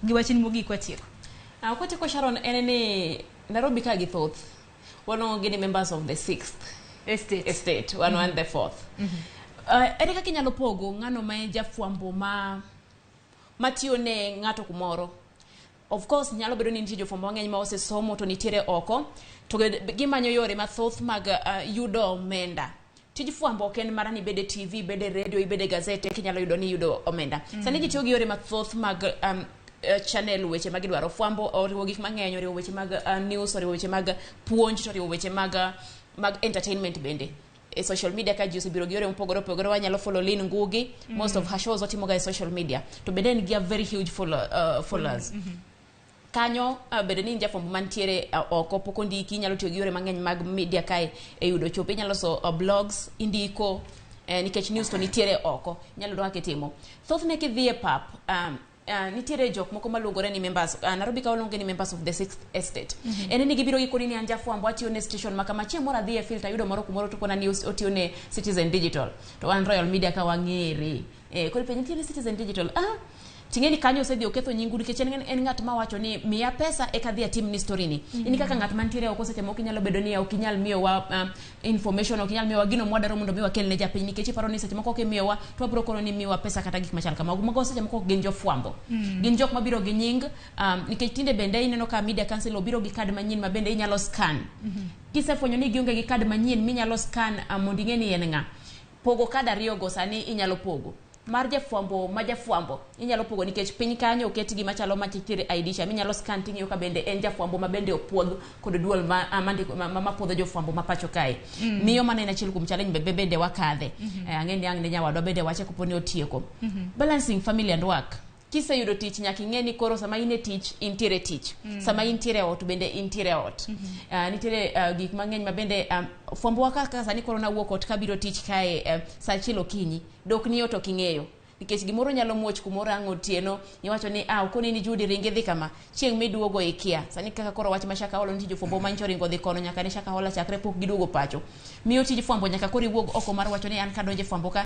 giwachni mogik watieko. Kwatieko Sharon en ni Nairobi ka gi thoth. Wano gini members of the 6th estate. Wano and the 4th. Ere kaka inyalo pogo ng'ano ma jafwambo matiyo ne ng'ato kumoro. Of course nyalo bedo ni nitie jofwambo mang'eny ma osesomo to nitiere oko to gimanyo yore mathoth mag yudo omenda. Tij fwambo ok en mara ni bede TV, bede radio, ibede gazete kinyalo yudo ni yudo omenda. Sani ji tiyo gi yore mathoth mag channel weche mag dwaro fwambo oriwo gik mang'eny, oriwo weche mag news, oriwo weche mag puonj, oriwo weche mag entertainment bende. E social media ka ji osebiro gi yore mopogore opogore, wanyalo follow Lynn Ngugi, most of her shows otimo ga e social media. To bende en gi very huge followers. Kanyo bedo ni jafwambo mantiere oko poko ndiki, inyalo tiyo gi yore mang'eny mag media kae e yudo chopo. Inyalo so blogs, indiko, nikech news to nitiere oko, inyalo doa ketimo. Thothne kidhi e pap, nitiere jok moko maluongore ni members, Nairobi ka waluonge ni members of the 6th estate. En ni gibiro gikoni ni anja fwambo atiyo ne station makama chieng' moro adhi e filter yudo moro kumoro to kona ni otiyo ne Citizen Digital. To wan Royal Media ka wang'ere. Koro penjo nitiere Citizen Digital. Tingeni kanyo osedhi oketho nyingu nikech en ng'at ma wacho ni miya pesa eka dhi atim ni story ni. Ini kaka ng'at mantiere oko seche moko inyalo bedo ni ok inyal miyowa information, ok inyal miyowa gino mwadaro mondo miwa kel ne japiny nikech iparo ni seche moko kimiyowa to wabiro kono ni miwa pesa kata gik machal kamago. Mago seche moko gin jofwambo. Gin jok mabiro gi nying nikech tinde bende ineno ka media council obiro gi kad manyien ma bende inyalo scan. Kisefwenyo ni gionge gi kad manyien minyalo scan mondo ing'e ni en ng'a. Pogo kad ariyo go sani inyalo pogo. Mar jafwambo ma jafwambo inyalo pogo nikech piny kanyo oket gima chalo machitiere ID cha minyalo scan ting'iyo ka bende en jafwambo ma bende opuodh kod duol ma puodho jofwambo ma pacho kae. Miyo mana en achiel kuom challenge bende wakadhe. Ang'e ni ang' ne nyawadwa bende wache koponi otieko. Balancing family and work. Kise yudo tich nyaka ing'e ni koro sama in e tich intiere tich. Sama intiere ot bende intiere ot. Nitiere gik mang'eny ma bende fwambo kaka sani koro nawuok ot kabiro tich kae sa achiel okinyi. Dok ni ot ok ing'eyo. Nikech gimoro nyalo muoch kumoro ang' otieno iwacho ni okoni ni Judy ringe dhi kama chieng' miduogo ikia. Sani kaka koro wach ma Shaka Hola nitie jofwambo mancho ringo dhi kono nyaka ne Shaka Hola chakre pok giduogo pacho. Miyo tij fwambo nyaka koro iwuog oko mar wacho ni an kadonje fwambo ka